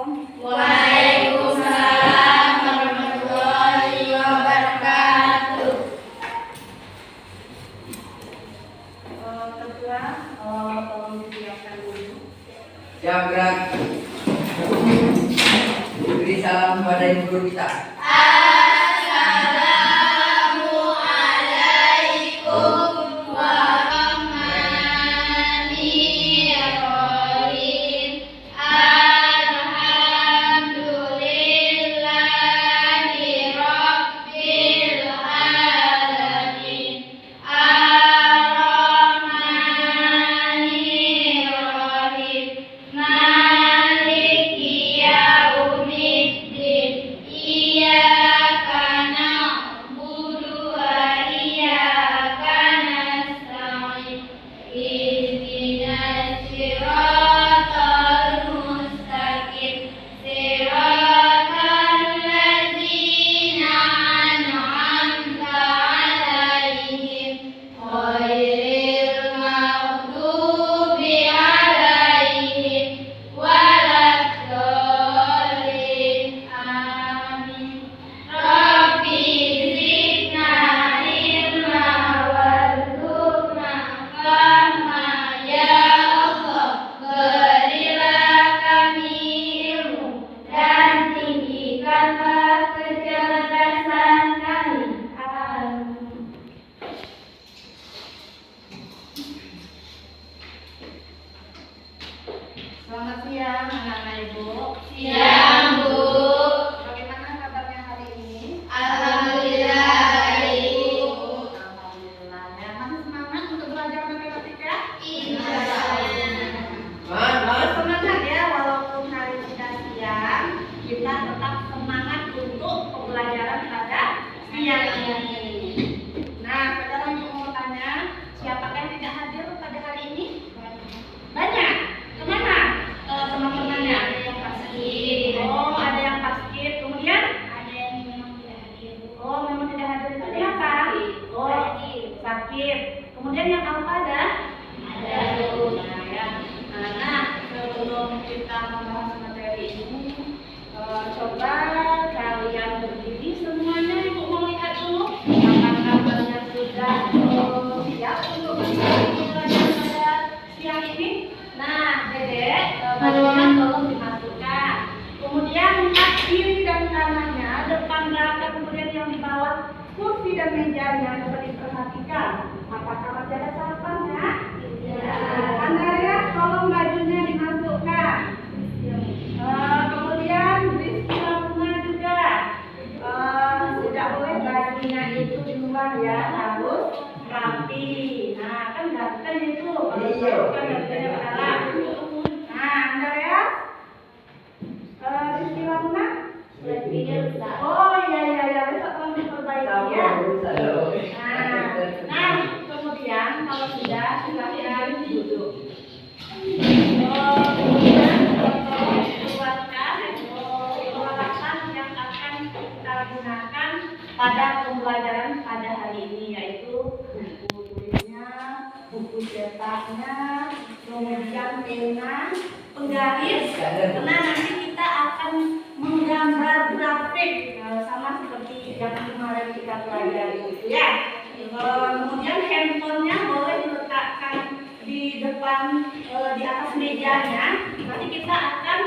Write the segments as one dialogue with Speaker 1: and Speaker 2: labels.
Speaker 1: Waalaikumsalam warahmatullahi wabarakatuh.
Speaker 2: Ketua, tolong disiapkan dulu.
Speaker 3: Siap gerak. Beri salam kepada ibu guru kita.
Speaker 1: Assalamualaikum warahmatullahi Alhamdulillahi rabbil alamin. Ar-Rahmanir-Rahim. Maliki yaumiddin. Iyyaka na'budu wa iyyaka nasta'in. Ihdinas siratal mustaqim. Siratal ladzina an'amta 'alaihim ghairil maghdubi 'alaihim waladdallin. Amin. Rabbi zidna ilma warzuqna fahma ya Allah. Berilah kami ilmu dan tinggikanlah kecerdasan kami. Amin.
Speaker 2: Selamat siang anak-anak ibu.
Speaker 1: Siang, Bu.
Speaker 2: Bagaimana kabarnya hari ini?
Speaker 1: Alhamdulillah baik.
Speaker 2: Alhamdulillah. Ya, masih semangat untuk belajar matematika?
Speaker 3: Semangat.
Speaker 2: Semangat ya, walaupun hari sudah siang, kita tetap semangat untuk pembelajaran pada siang ini. Nah, sekarang ibu mau tanya, siapakah yang tidak hadir pada hari ini? Banyak. Kemana teman-temannya? Oh, ada yang paskib. Kemudian?
Speaker 1: Ada yang memang tidak hadir.
Speaker 2: Oh, memang tidak hadir itu kenapa? Oh, sakit. Kemudian yang apa ada?
Speaker 1: Ada.
Speaker 2: Nah, ya. Nah, sebelum kita membahas materi ini, coba kalian berdiri semuanya. Ibu mau lihat dulu apakah kabarnya sudah siap untuk pembelajaran pada siang ini. Nah, Dedek, bajunya tolong dimasukkan. Kemudian lihat kiri dan kanannya, depan belakang, kemudian yang di bawah kursi dan mejanya coba diperhatikan. Apakah masih ada sarapannya? Andrea, tolong bajunya dimasukkan. Kemudian Rizky Luna juga. Tidak boleh bajunya itu di luar ya, harus rapi. Nah, kan ganteng itu. Kalau dimasukkan bajunya ke dalam. Nah, Andrea, Rizky Luna. Oh iya, besok tolong diperbaiki ya. Nah, kemudian kalau sudah silahkan duduk. Kemudian tolong keluarkan peralatan yang akan kita gunakan pada pembelajaran pada hari ini, yaitu buku tulisnya, buku cetaknya, kemudian pena, penggaris. Nah, nanti kita akan menggambar grafik sama seperti yang kemarin kita pelajari itu ya. Kemudian handphonenya boleh diletakkan di depan di atas mejanya. Nanti kita akan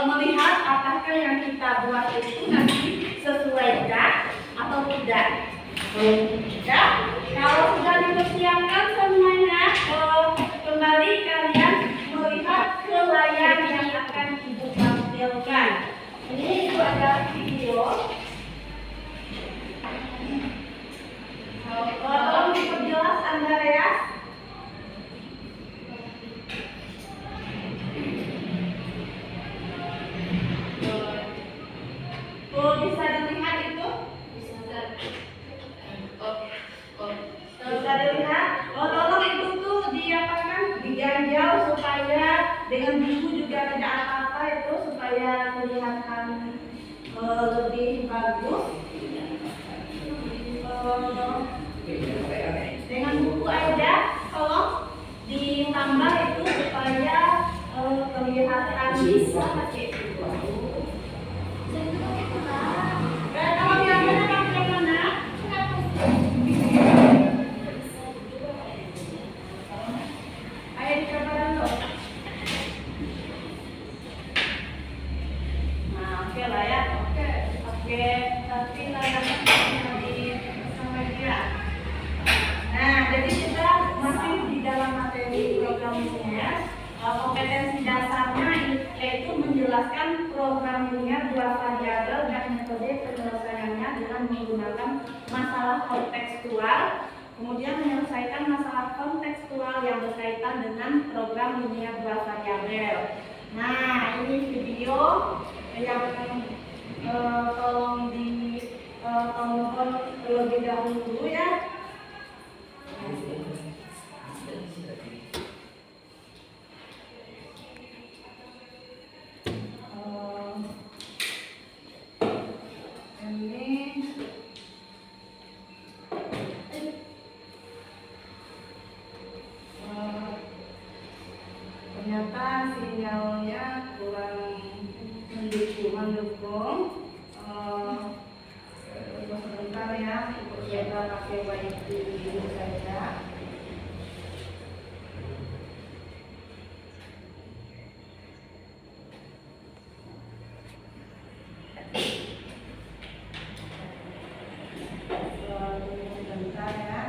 Speaker 2: melihat apakah yang kita buat itu nanti sesuaikah atau tidak. Ya, kalau sudah dipersiapkan semuanya, kembali kalian melihat ke layar yang akan ibu tampilkan. Ini itu ada video. Tolong diperjelas Andrea. Oh, bisa dilihat itu? Bisa dilihat? Oh, tolong itu tuh diapakan? Diganjal supaya dengan biru juga tidak apa-apa itu, supaya kelihatan lebih bagus. Dengan buku aja, tolong ditambah itu supaya kelihatan akan bisa pakai itu. Kalau yang mana yang mana? Ayo dicoba dulu. Nah, oke lah ya. Oke, tapi layarnya sampai dia. Nah, jadi kita masih di dalam materi program linear. Kompetensi dasarnya yaitu menjelaskan program linear dua variabel dan metode penyelesaiannya dengan menggunakan masalah kontekstual. Kemudian menyelesaikan masalah kontekstual yang berkaitan dengan program linear dua variabel. Nah, ini video yang tolong ditonton terlebih dahulu ya. Ternyata sinyalnya kurang mendukung. Sebentar ya, kita pakai wifi dulu saja. Sebentar ya.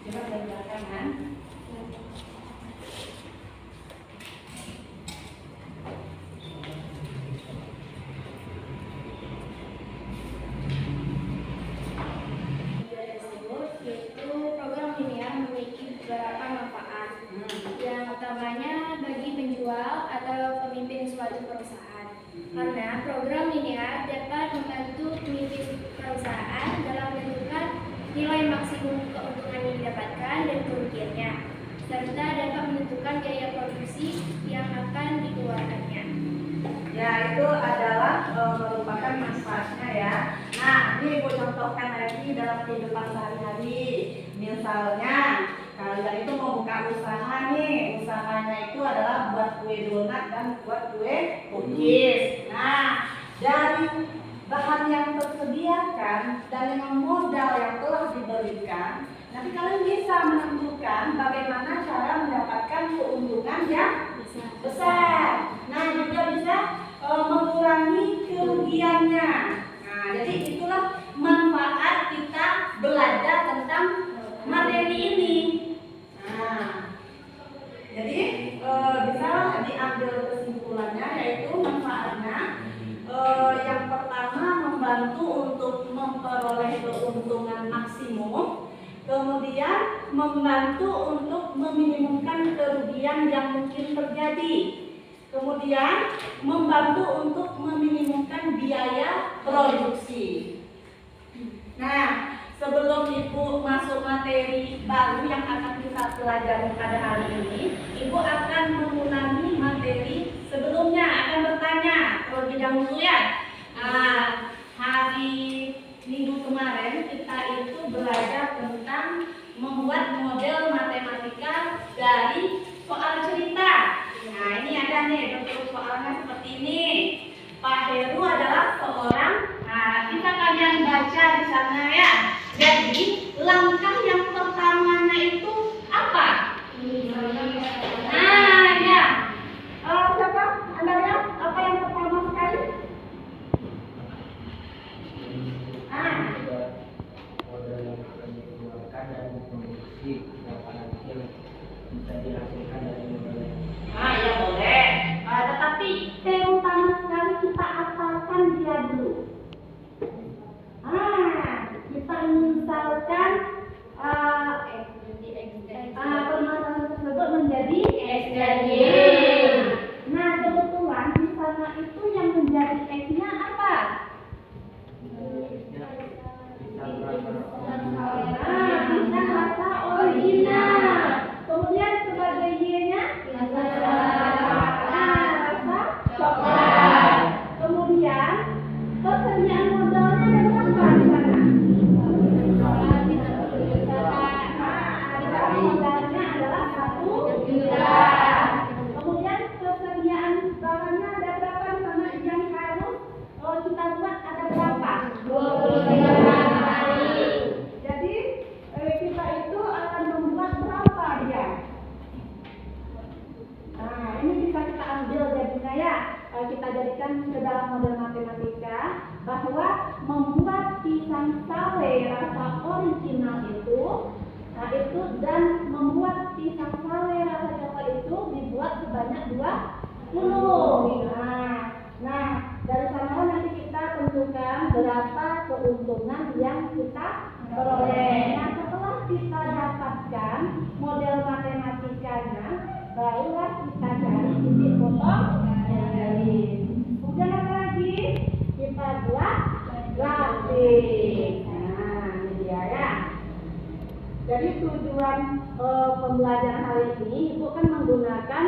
Speaker 2: Coba dari belakang kan.
Speaker 1: Yaitu program linear memiliki beberapa manfaat. Yang utamanya bagi penjual atau pemimpin suatu perusahaan. Karena program linear dapat membantu pemimpin perusahaan dalam menentukan nilai maksimum keuntungan yang didapatkan dan kerugiannya, serta dapat menentukan biaya produksi yang akan dikeluarkannya.
Speaker 2: Ya, itu adalah merupakan manfaatnya ya. Nah, ini Ibu contohkan lagi dalam kehidupan sehari-hari. Misalnya, kalian itu mau buka usaha nih. Usahanya itu adalah buat kue donat dan buat kue cookies. Nah, dari bahan yang tersediakan dan dengan modal yang telah diberikan, nanti kalian bisa menentukan bagaimana cara mendapatkan keuntungan yang besar. Nah, juga bisa mengurangi kerugiannya. Nah, jadi itulah manfaat kita belajar tentang materi ini. Nah, jadi bisa diambil kesimpulannya, yaitu manfaatnya yang pertama membantu untuk memperoleh keuntungan maksimum, kemudian membantu untuk meminimumkan kerugian yang mungkin terjadi, kemudian membantu untuk meminimumkan biaya produksi. Nah, sebelum Ibu masuk materi baru yang akan kita pelajari pada hari ini, Ibu akan mengulangi materi sebelumnya, akan bertanya terlebih dahulu ya. Hari Minggu kemarin kita itu belajar tentang membuat model matematika dari soal cerita. Nah, ini ada nih bentuk soalnya seperti ini. Pak Heru adalah seorang, bisa kalian baca di sana ya. Jadi langkah yang pertamanya itu apa? Nah ya, kita ambil jadinya ya, kita jadikan ke dalam model matematika bahwa membuat pisang sale rasa original itu dan membuat pisang sale rasa coklat itu dibuat sebanyak 20. Nah, dari sana nanti kita tentukan berapa keuntungan yang kita peroleh. Nah, setelah kita dapatkan model matematikanya, barulah kita cari titik potong garis. Kemudian apa lagi? Kita buat grafik. Nah, ini dia ya. Jadi tujuan pembelajaran hari ini Ibu kan menggunakan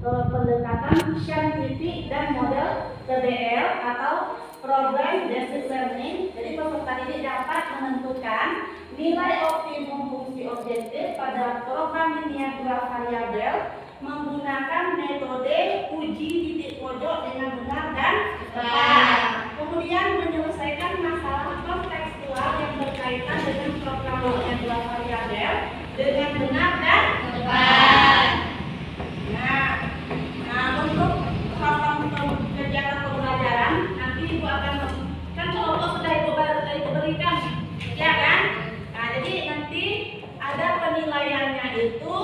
Speaker 2: pendekatan saintifik dan model PBL atau Problem Based Learning. Jadi peserta ini dapat menentukan nilai optimum fungsi objektif pada program linear dua variabel menggunakan metode uji titik pojok dengan benar dan tepat. Kemudian menyelesaikan masalah kontekstual yang berkaitan dengan program linear dua variabel dengan benar dan tepat. Nah, untuk kegiatan pembelajaran nanti Ibu akan kan kelompok sudah Ibu berikan, ya kan? Nah, jadi nanti ada penilaiannya itu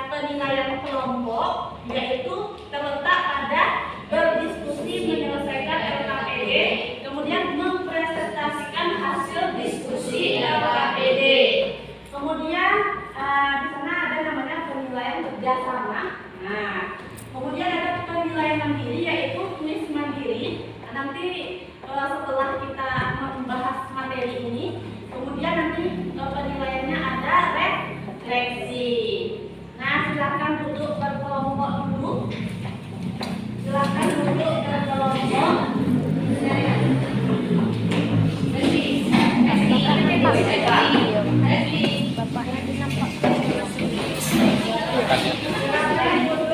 Speaker 2: penilaian kelompok, yaitu terletak pada berdiskusi menyelesaikan LKPD, kemudian mempresentasikan hasil diskusi LKPD. Kemudian di sana ada namanya penilaian kerjasama. Nah, kemudian ada penilaian mandiri, yaitu kuis mandiri. Nanti setelah kita membahas materi ini, kemudian nanti penilaiannya ada refleksi. Nah, silakan duduk berkelompok dulu. Silakan duduk berkelompok.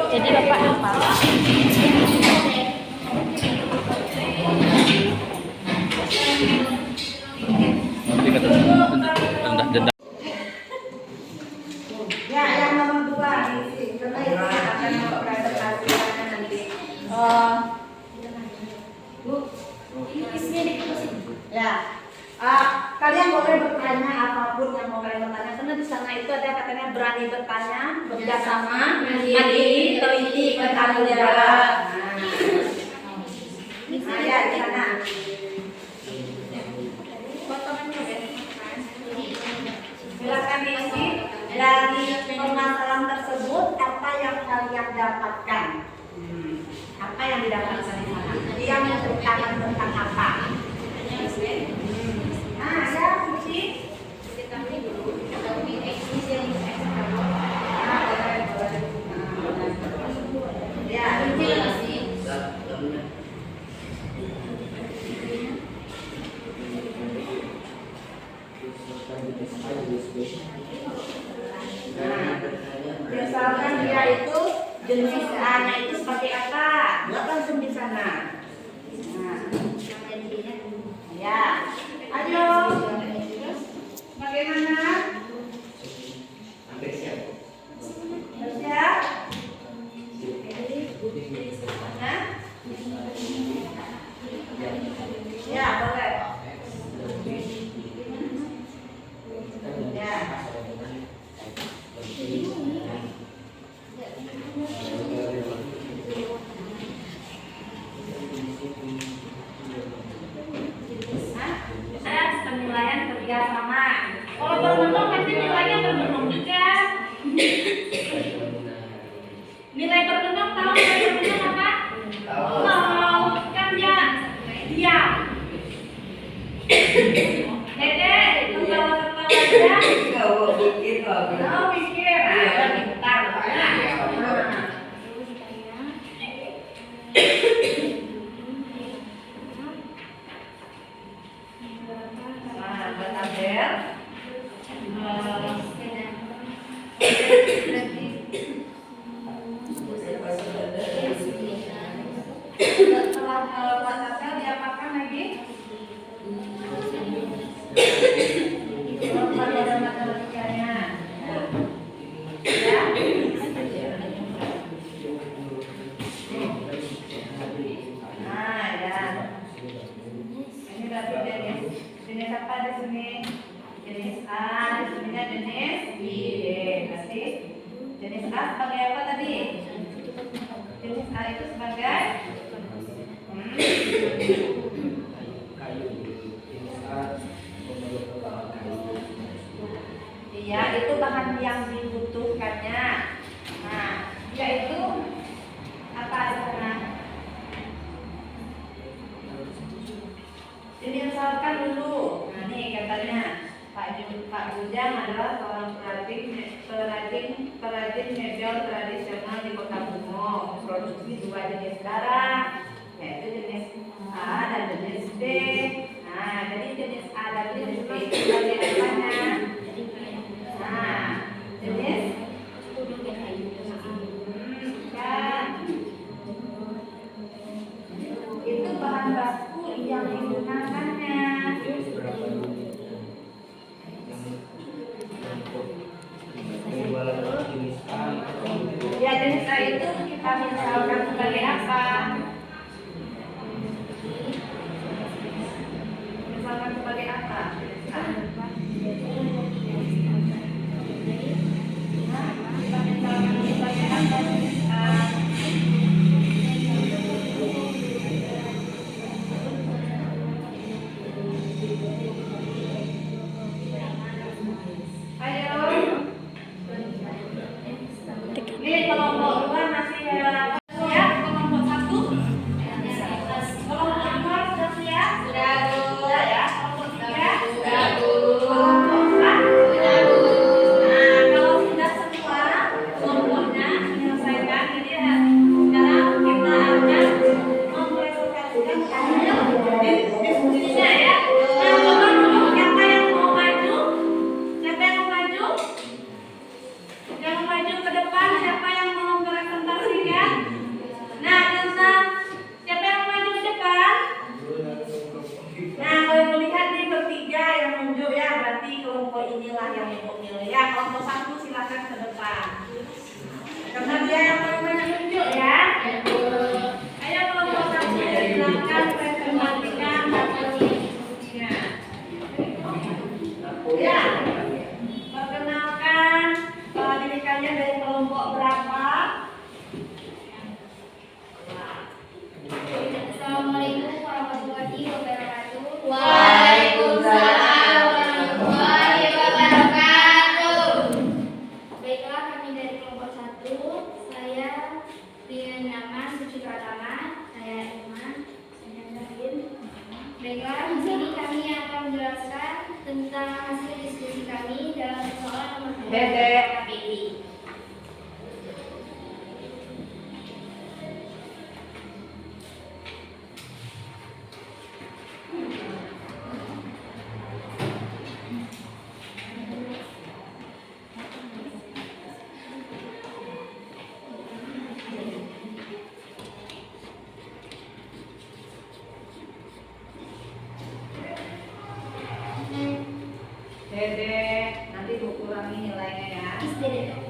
Speaker 1: Jadi Bapak apa?
Speaker 2: Ya, yang nomor 2 isi. Karena itu akan mempresentasikannya nanti. Bu, ya. Kalian boleh bertanya apapun yang mau kalian bertanya, karena di sana itu ada katanya berani bertanya, bekerjasama, mandiri, teliti, bertanggung jawab. Nah, ya di sana. Silakan diisi dari permasalahan tersebut apa yang kalian dapatkan. Apa yang didapatkan di sana? Dia menceritakan tentang apa? Nah, ada fungsi. Ya, misalkan dia itu jenis A-nya itu seperti apa? Buat langsung di sana. Nah, ya, ayo. Bagaimana? Siap? Nah? Ya, boleh. Ya. Penilaian kerjasama. Kalau berenung nanti nilainya berenung juga. Nilai berenung tahu nilai berenung apa? Tahu kan dia diam. Dede, ketawa-ketawa aja. Tahu pikir. Bentar. Setelah buat tabel diapakan lagi? Pelajaran matematikanya. Ya. A sebagai apa tadi? Jenis A itu sebagai iya, itu bahan yang dibutuhkannya. Nah, dia itu apa sana? Dimisalkan dulu. Nah, nih katanya Pak Bujang adalah seorang perajin mebel tradisional di Kota Bungo. Produksi 2 jenis barang, yaitu jenis A dan jenis B. Nah, jadi jenis A dan jenis B itu sebagai apanya? Nah, jenis kan itu bahan baku yang digunakannya. Ya, jenis A itu kita misalkan sebagai apa? Misalkan sebagai apa? Kita misalkan sebagai apa? Ini kelompok 2 masih ya, kelompok 1. Kelompok 2 sudah siap? Sudah ya. Kelompok 3 sudah. Kelompok 4 sudah. Nah, kalau sudah semua kelompoknya menyelesaikan, jadi sekarang kita akan mempresentasikan diskusinya ya. Nah, coba dulu siapa yang mau maju? Siapa yang mau maju? Yang maju ke depan, siapa yang mau mempresentasikan? Nah, tentang siapa yang maju ke depan? Nah, kalau melihat nih bertiga yang menunjuk ya, berarti kelompok inilah yang ibu milih ya. Kelompok 1 silakan ke depan. Karena dia yang paling banyak menunjuk ya. Ayo kelompok 1 silakan presentasikan hasilnya. Ya. Perkenalkan dirikannya dari kelompok berapa?
Speaker 1: Assalamualaikum warahmatullahi wabarakatuh.
Speaker 4: Waalaikumsalam warahmatullahi wabarakatuh.
Speaker 1: Baiklah, kami dari kelompok 1. Saya dengan nama Suci Pratama. Saya Iman. Saya Zahid. Baiklah, di sini kami akan menjelaskan tentang hasil diskusi kami dalam persoalan nomor 2 KPI.
Speaker 2: Dede, nanti kurangi nilainya ya.
Speaker 1: Istirahat.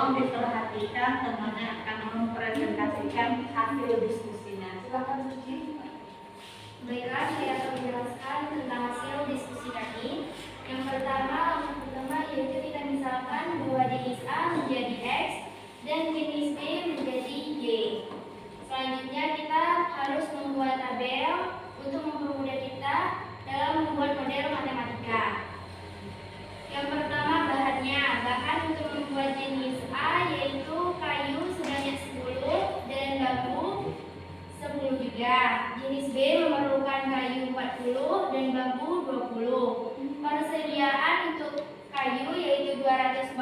Speaker 2: tolong diperhatikan, temannya akan mempresentasikan hasil diskusinya. Silakan Suci.
Speaker 1: Baiklah, saya akan menjelaskan tentang hasil diskusi kami. Yang pertama yaitu kita misalkan bahwa jenis A menjadi X dan jenis B menjadi Y. Selanjutnya kita harus membuat tabel untuk mempermudah kita dalam membuat model matematika. Yang pertama bahannya, bahan untuk membuat jenis A yaitu kayu sebanyak 10 dan bambu 10 juga. Jenis B memerlukan kayu 40 dan bambu 20. Persediaan untuk kayu yaitu 240,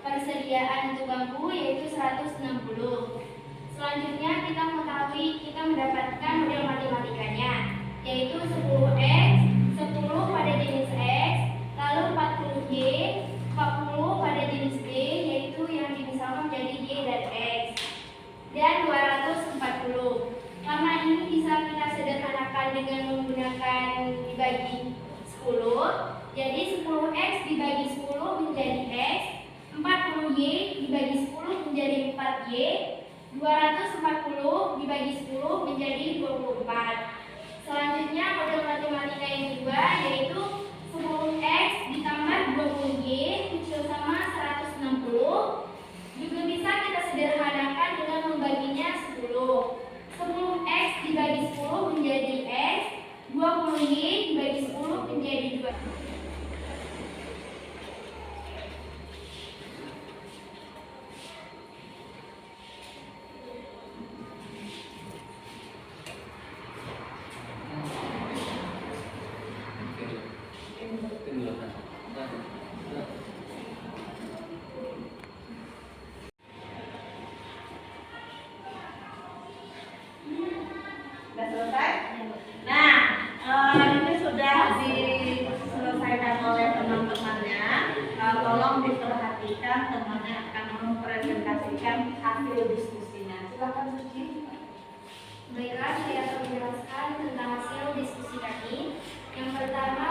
Speaker 1: persediaan untuk bambu yaitu 160. Selanjutnya kita mendapatkan model matematikanya yaitu 10X, 10 pada jenis X, lalu 40Y, 40 pada jenis B yaitu yang dimisalkan menjadi Y dan X, dan 240. Karena ini bisa kita sederhanakan dengan menggunakan dibagi 10, jadi 10X dibagi 10 menjadi X, 40Y dibagi 10 menjadi 4Y, 240 dibagi 10 menjadi 24. Selanjutnya model matematika yang kedua yaitu 10X ditambah 20Y kecil sama 160. Juga bisa kita sederhanakan dengan membaginya 10. 10X dibagi 10 menjadi X, 20Y dibagi 10 menjadi 2.
Speaker 2: Sudah selesai? Nah, ini sudah diselesaikan oleh teman-temannya. Tolong diperhatikan, temannya akan mempresentasikan hasil diskusinya. Silakan Suci.
Speaker 1: Baiklah, saya akan menjelaskan tentang hasil diskusi kami. Yang pertama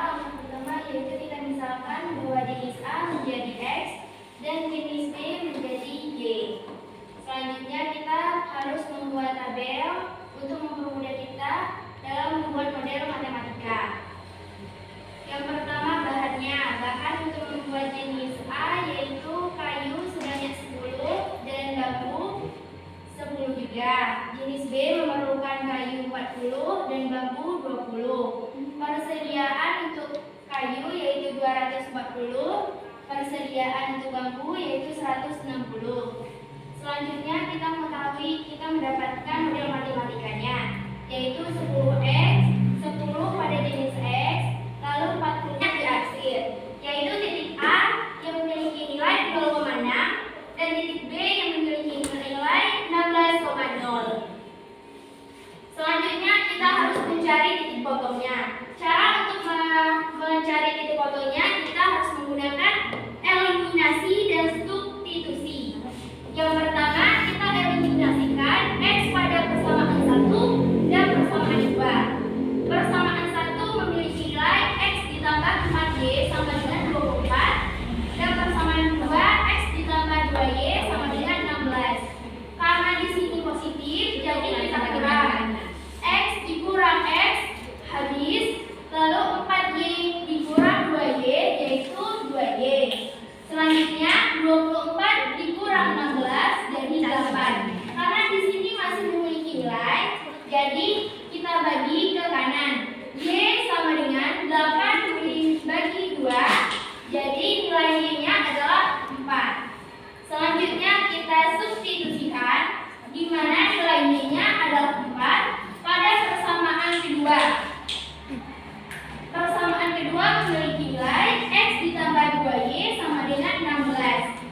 Speaker 1: yaitu kita misalkan bahwa jenis A menjadi X dan jenis B menjadi Y. Selanjutnya kita harus membuat tabel untuk mempermudah kita dalam membuat model matematika. Yang pertama bahannya, bahan untuk membuat jenis A yaitu kayu sebanyak 10 dan bambu 10 juga. Jenis B memerlukan kayu 40 dan bambu 20. Persediaan untuk kayu yaitu 240, persediaan untuk bambu yaitu 160. Selanjutnya kita mendapatkan model matematikanya yaitu 10X, 10 pada jenis X, lalu 40-nya diarsir, yaitu titik A yang memiliki nilai 0,6 dan titik B yang memiliki nilai 16,0. Selanjutnya kita harus mencari titik potongnya. Cara untuk mencari titik potongnya kita harus menggunakan eliminasi dan substitusi. Yang pertama kita eliminasikan X pada persamaan 1 dan persamaan 2. Persamaan 1 memiliki nilai X ditambah 4Y sama dengan 24 dan persamaan 2 X ditambah 2Y sama dengan 16. Karena di sini positif, jadi kita kurang X dikurang X habis, lalu 4Y dikurang 2Y yaitu 2Y. Selanjutnya 24 dikurang 16 jadi 8. Karena di sini masih memiliki nilai, jadi kita bagi ke kanan. Y sama dengan 8 dibagi 2, jadi nilai Y-nya adalah 4. Selanjutnya kita substitusikan, di mana nilai Y-nya adalah 4 pada persamaan kedua. Persamaan kedua memiliki nilai X ditambah 2Y sama dengan 16.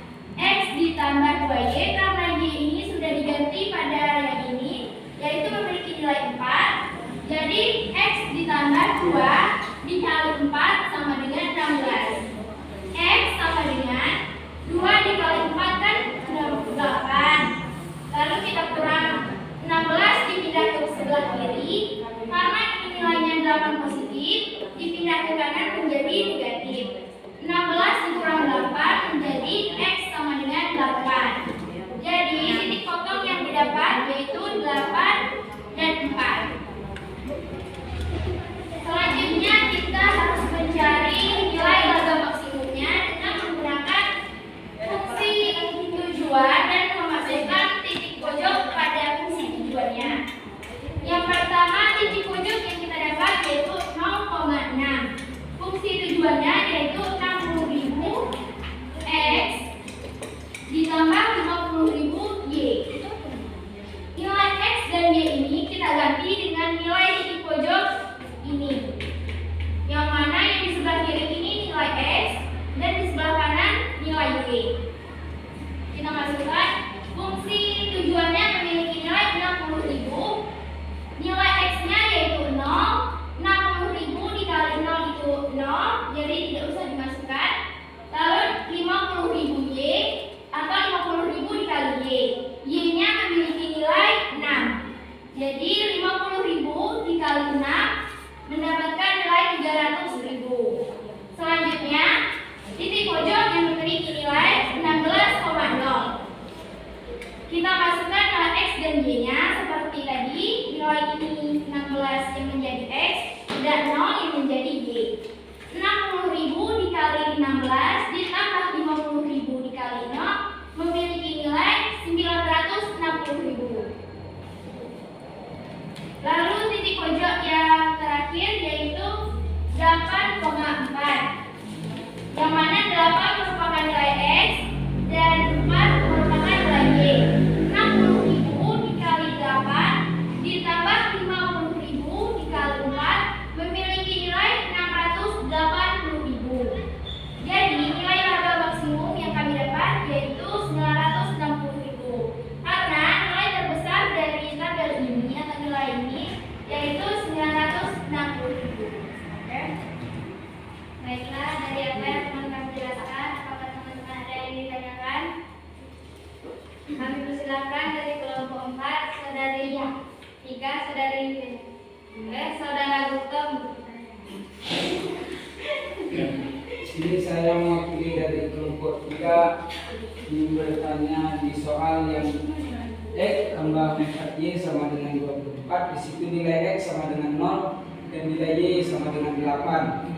Speaker 1: Tiga, Saudara Gautam.
Speaker 5: Ini saya mewakili dari kelompok 3 ingin bertanya di soal yang X tambah 4Y sama dengan 24. Di situ nilai X sama dengan 0 dan nilai Y sama dengan 8.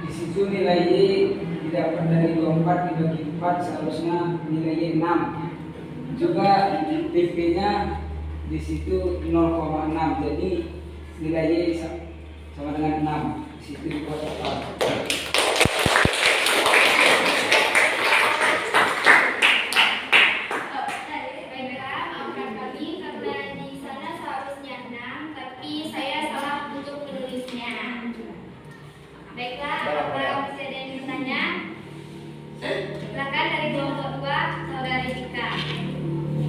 Speaker 5: Di situ nilai Y didapat dari 24 dibagi 4 seharusnya nilai Y 6. Juga TP-nya di situ 0,6. Jadi nilai Y sama dengan 6. Di situ dikotakkan.
Speaker 1: Baiklah, apakah masih ada yang bertanya? Silakan dari kelompok 2, Saudari Dika.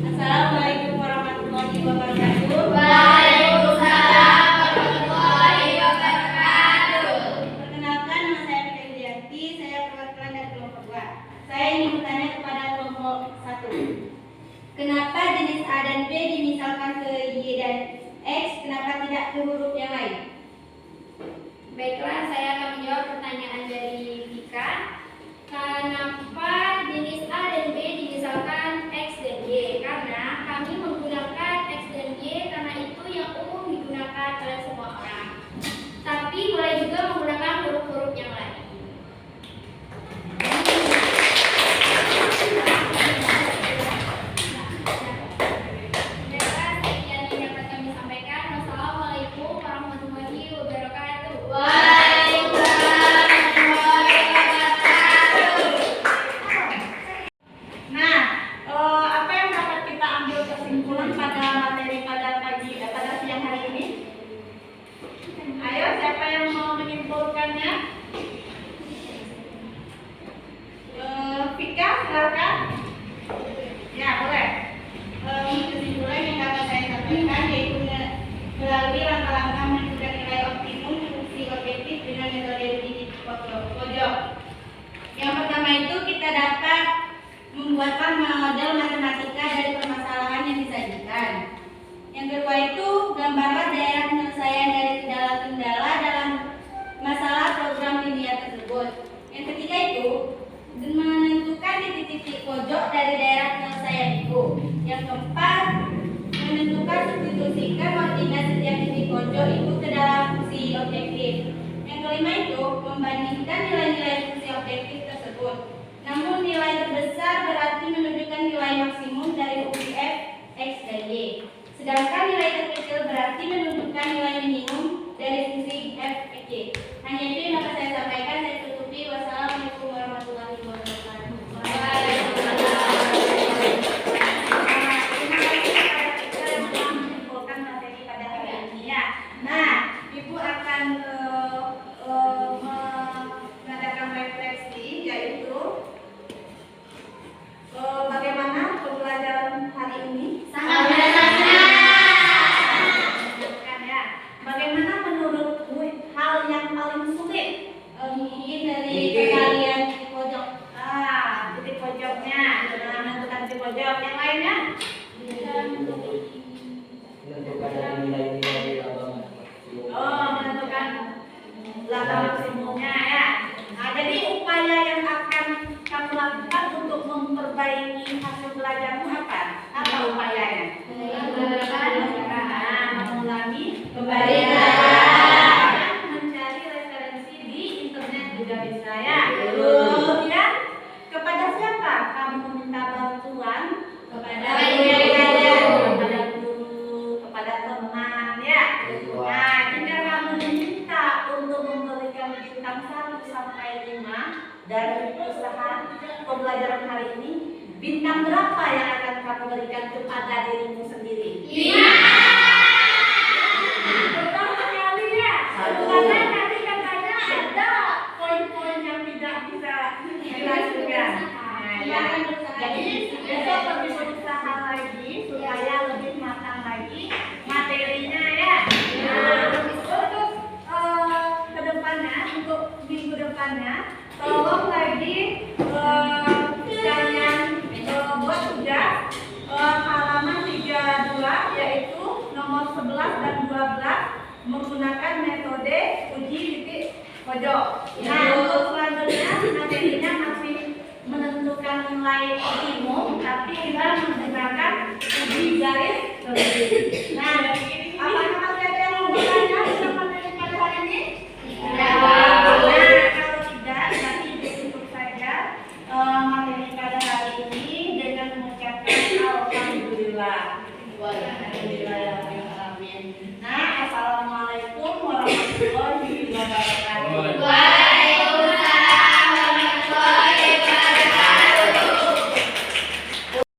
Speaker 2: Assalamualaikum warahmatullahi wabarakatuh.
Speaker 4: Waalaikumsalam warahmatullahi wabarakatuh.
Speaker 2: Perkenalkan, nama saya Dika Yulianti. Saya perwakilan dari kelompok 2. Saya ingin bertanya kepada kelompok 1. Kenapa jenis A dan B dimisalkan ke Y dan X? Kenapa tidak ke huruf yang lain?
Speaker 1: Baiklah, saya akan menjawab pertanyaan dari Dika. Kenapa jenis A dan B dimisalkan X dan Y? Karena kami menggunakan X dan Y karena itu yang umum digunakan oleh semua orang. Tapi boleh juga menggunakan huruf-huruf yang lain. Baiklah, sekian yang dapat kami sampaikan. Wassalamualaikum warahmatullahi wabarakatuh.
Speaker 4: Waalaikumsalam warahmatullahi wabarakatuh.
Speaker 2: Nah, apa yang dapat kita ambil kesimpulan pada materi pada siang hari ini? Ayo, siapa yang mau menyimpulkannya? Vika, silakan. Ya, boleh. Kesimpulan yang dapat saya sampaikan yaitu melalui langkah-langkah menentukan nilai optimum fungsi objektif dengan metode uji pojok. Yang pertama itu kita dapat membuatkan model matematika dari permasalahan yang disajikan. Yang kedua itu gambarlah daerah penyelesaian dari kendala-kendala dalam masalah program linear tersebut. Yang ketiga itu menentukan titik-titik pojok dari daerah penyelesaian itu. Yang keempat menentukan substitusikan koordinat setiap titik pojok itu ke dalam fungsi objektif. Yang kelima itu membandingkan nilai-nilai fungsi objektif tersebut. Namun nilai terbesar berarti menunjukkan nilai maksimum dari fungsi f, x, dan y. Sedangkan nilai terkecil berarti menunjukkan nilai minimum dari fungsi f, x, y. Hanya itu yang dapat saya sampaikan. Saya tutupi. Wassalamualaikum warahmatullahi wabarakatuh. Nah, Ibu akan mengadakan refleksi, yaitu bagaimana pembelajaran hari ini?
Speaker 4: Sangat menyenangkan.
Speaker 2: Ya. Bagaimana menurutmu hal yang paling sulit? Mungkin dari kalian di pojok. Titik pojoknya, menentukan titik pojok. Yang lainnya?
Speaker 3: Menentukan nilai-nilai abangan.
Speaker 2: Menentukan laba maksimumnya ya. Nah, jadi upaya yang akan kamu lakukan untuk memperbaiki hasil belajarmu apa? Apa upayanya? Mengulangi kembali belajar, mencari referensi di internet juga bisa ya. Kemudian kepada siapa kamu meminta bantuan? Kepada guru, kepada teman ya. Nah, jika kamu diminta untuk memberikan bintang 1 sampai 5 dari usaha pembelajaran hari ini, bintang berapa yang akan kamu berikan kepada dirimu sendiri? 5. Pertama kali ya. Karena tadi katanya ada poin-poin yang tidak bisa dilakukan. Nah, ya. Jadi besok lebih berusaha lagi supaya lebih matang lagi materinya ya. Nah, untuk kedepannya, untuk minggu depannya, tolong lagi jangan buat tugas halaman 32 yaitu nomor 11 dan 12 menggunakan metode uji titik pojok. Nah, untuk selanjutnya materinya masih menentukan nilai optimum, tapi kita menggunakan uji garis sempit. Nah, apakah masih ada yang mau bertanya tentang materi pada hari ini? Nah, kalau tidak, nanti cukup saja materi pada hari ini dengan mengucapkan alhamdulillah. Alhamdulillah. Nah, assalamualaikum warahmatullahi